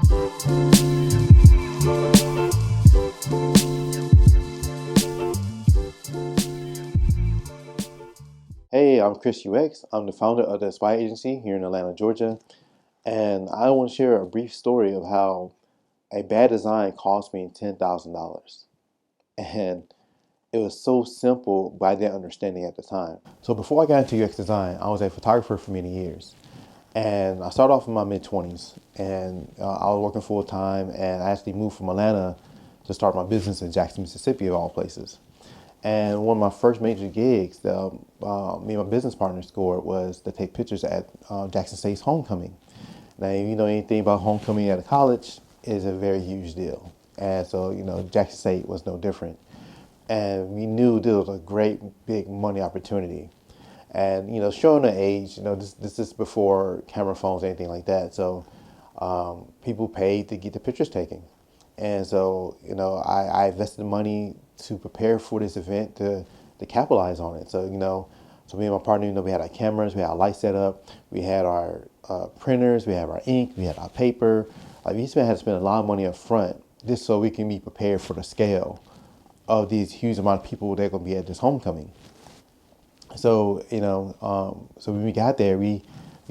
Hey, I'm ChrisUX. I'm the founder of the Spy Agency here in Atlanta, Georgia, and I want to share a brief story of how a bad design cost me $10,000. And it was so simple, but I didn't understand it at the time. So before I got into UX design, I was a photographer for many years. And I started off in my mid 20s, and I was working full time, and I actually moved from Atlanta to start my business in Jackson, Mississippi, of all places. And one of my first major gigs that me and my business partner scored was to take pictures at Jackson State's homecoming. Now, if you know anything about homecoming at a college, is a very huge deal. And so, Jackson State was no different. And we knew this was a great big money opportunity. And, showing the age, this is before camera phones, anything like that. So people paid to get the pictures taken. And so, I invested money to prepare for this event to capitalize on it. So, so me and my partner, we had our cameras, we had our light set up, we had our printers, we had our ink, we had our paper. Like we had to spend a lot of money up front just so we can be prepared for the scale of these huge amount of people that are going to be at this homecoming. So, so when we got there, we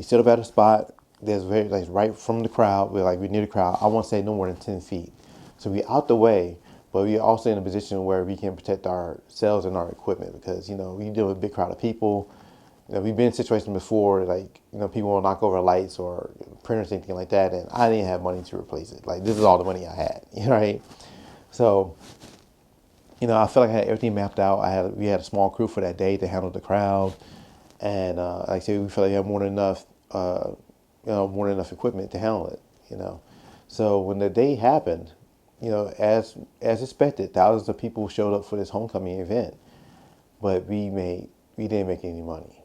set up at a spot that's very like right from the crowd. We're near the crowd. I want to say no more than 10 feet. So we out the way, but we're also in a position where we can protect ourselves and our equipment because, we deal with a big crowd of people. We've been in situations before, like, people will knock over lights or printers, anything like that, and I didn't have money to replace it. Like, this is all the money I had, right? So, I felt like I had everything mapped out. We had a small crew for that day to handle the crowd, and like I said, we felt like we had more than enough equipment to handle it. So when the day happened, as expected, thousands of people showed up for this homecoming event, but we didn't make any money.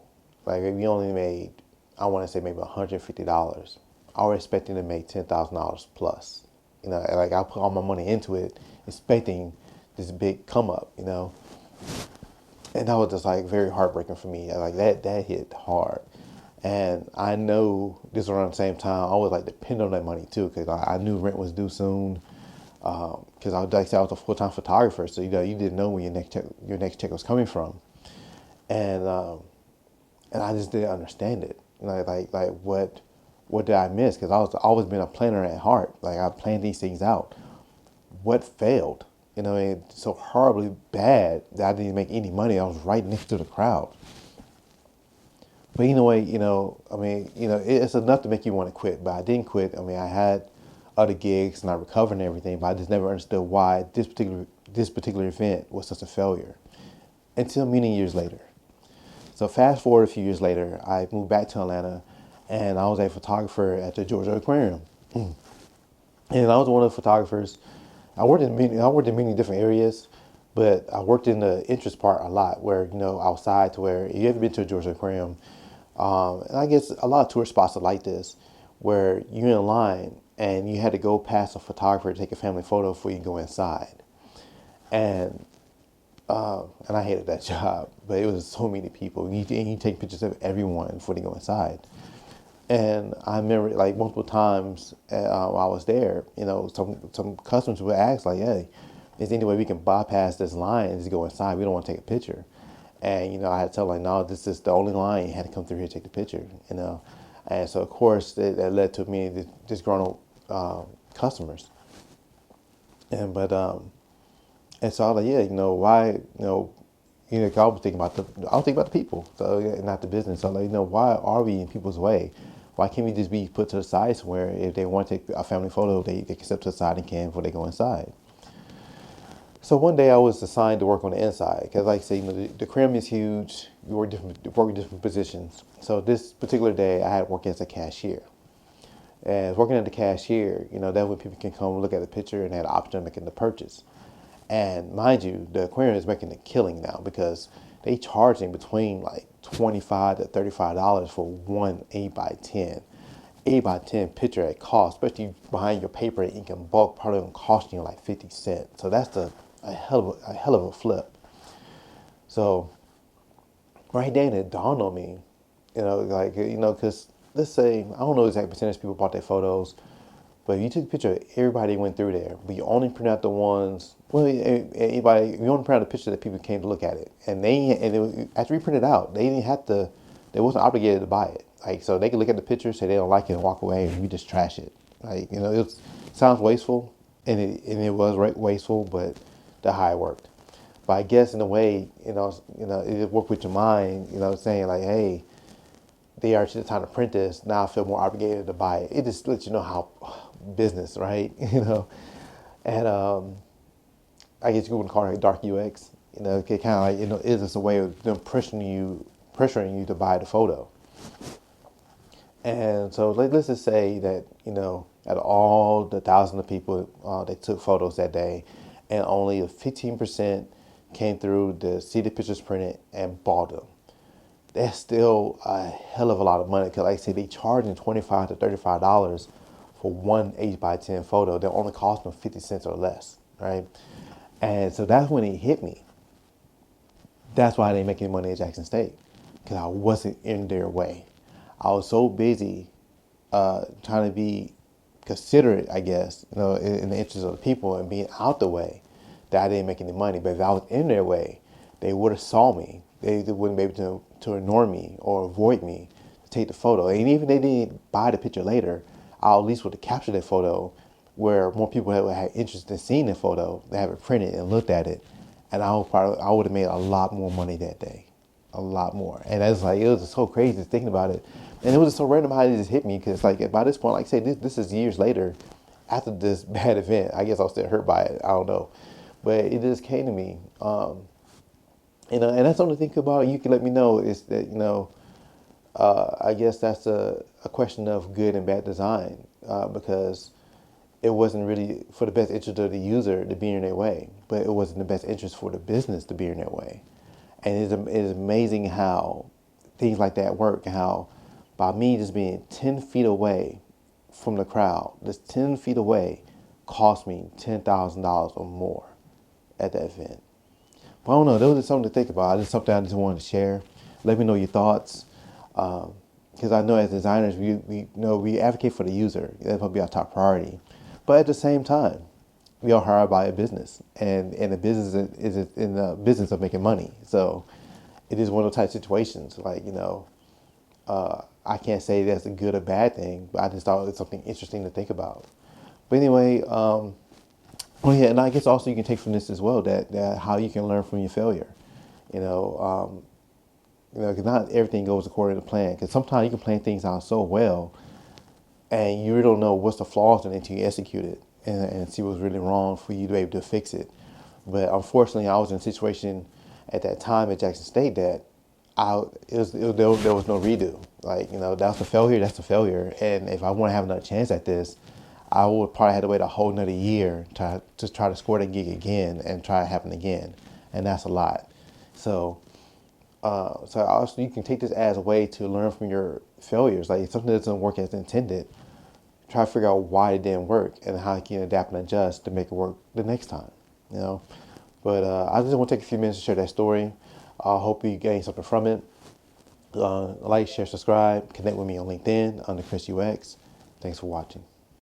Like we only made, I want to say maybe $150. I was expecting to make $10,000 plus. Like I put all my money into it, expecting this big come up, and that was just like very heartbreaking for me. Like that hit hard, and I know this was around the same time I was like depending on that money too, because I knew rent was due soon. Because I was a full-time photographer, so you didn't know where your next check was coming from, and I just didn't understand it. Like what did I miss? Because I was always been a planner at heart. Like I planned these things out. What failed? It's so horribly bad that I didn't make any money. I was right next to the crowd. But anyway, it's enough to make you want to quit. But I didn't quit. I had other gigs and I recovered and everything, but I just never understood why this particular event was such a failure until many years later. So fast forward a few years later, I moved back to Atlanta, and I was a photographer at the Georgia Aquarium. And I was one of the photographers. I worked in many different areas, but I worked in the interest part a lot, where outside to where if you ever been to a Georgia Aquarium, and I guess a lot of tourist spots are like this, where you're in line and you had to go past a photographer to take a family photo before you go inside, and and I hated that job, but it was so many people. You take pictures of everyone before they go inside. And I remember like multiple times while I was there, some customers would ask like, "Hey, is there any way we can bypass this line and just go inside? We don't want to take a picture." And I had to tell them like, "No, this is the only line. You had to come through here to take the picture." And so of course that led to me disgruntled customers. And so I was like, yeah, why, I was thinking about the people, so yeah, not the business. So like, why are we in people's way? Why can't we just be put to the side somewhere? If they want to take a family photo, they can step to the side and can before they go inside. So one day I was assigned to work on the inside because, like I say, the crim is huge. We work in different positions. So this particular day, I had work as a cashier. And working at the cashier, that way people can come look at the picture and have the option of making the purchase. And mind you, the aquarium is making a killing now because they charging between like $25 to $35 for one 8 by 10 picture at cost, especially behind your paper and ink and bulk, probably gonna cost you like 50 cents. So that's a hell of a flip. So right then it dawned on me, because let's say, I don't know the exact percentage of people bought their photos, But if you took a picture of everybody went through there, but you only print out the ones. Well, anybody, you only print out a picture that people came to look at it, and after we printed it out, they didn't have to. They wasn't obligated to buy it. Like, so they could look at the picture, say they don't like it, and walk away, and we just trash it. Like, it sounds wasteful, and it was wasteful, but that's how it worked. But I guess in a way, it worked with your mind, saying like, hey, they are trying to print this. Now I feel more obligated to buy it. It just lets you know how business, right? And I guess you wouldn't call it dark UX. It kind of like, is this a way of them pressuring you to buy the photo. And so let's just say that, out of all the thousands of people that took photos that day, and only 15% came through to see the pictures printed and bought them. That's still a hell of a lot of money, because like I said, they charging $25 to $35 for one 8x10 photo that only cost them 50 cents or less, right? And so that's when it hit me. That's why they ain't making money at Jackson State, because I wasn't in their way. I was so busy trying to be considerate, I guess, in the interest of the people and being out the way, that I didn't make any money. But if I was in their way, they would have saw me. They wouldn't be able to ignore me or avoid me to take the photo. And even if they didn't buy the picture later, I at least would have captured that photo where more people had interest in seeing the photo. They have it printed and looked at it. And I would have made a lot more money that day. A lot more. And it was just so crazy thinking about it. And it was just so random how it just hit me, because like by this point, like I say, this is years later after this bad event. I guess I was still hurt by it. I don't know. But it just came to me. And that's something to think about. You can let me know is that, I guess that's a question of good and bad design, because it wasn't really for the best interest of the user to be in their way, but it was in the best interest for the business to be in their way. And it is amazing how things like that work, and how by me just being 10 feet away from the crowd, just 10 feet away, cost me $10,000 or more at that event. But I don't know, those are something to think about. It's something I just wanted to share. Let me know your thoughts. Because I know as designers, we advocate for the user. That's going to be our top priority. But at the same time, we are hired by a business, and the business is in the business of making money. So it is one of those type of situations. Like, I can't say that's a good or bad thing, but I just thought it was something interesting to think about. But anyway, and I guess also you can take from this as well that how you can learn from your failure. Because not everything goes according to plan. Because sometimes you can plan things out so well, and you really don't know what's the flaws in it until you execute it and see what's really wrong for you to be able to fix it. But unfortunately, I was in a situation at that time at Jackson State that there was no redo. Like, that's a failure. That's a failure. And if I want to have another chance at this, I would probably have to wait a whole another year to try to score that gig again and try it happen again. And that's a lot. So also you can take this as a way to learn from your failures. Like, if something doesn't work as intended, try to figure out why it didn't work and how you can adapt and adjust to make it work the next time. But I just want to take a few minutes to share that story. I hope you gain something from it. Like, share, subscribe, connect with me on LinkedIn under ChrisUX. Thanks for watching.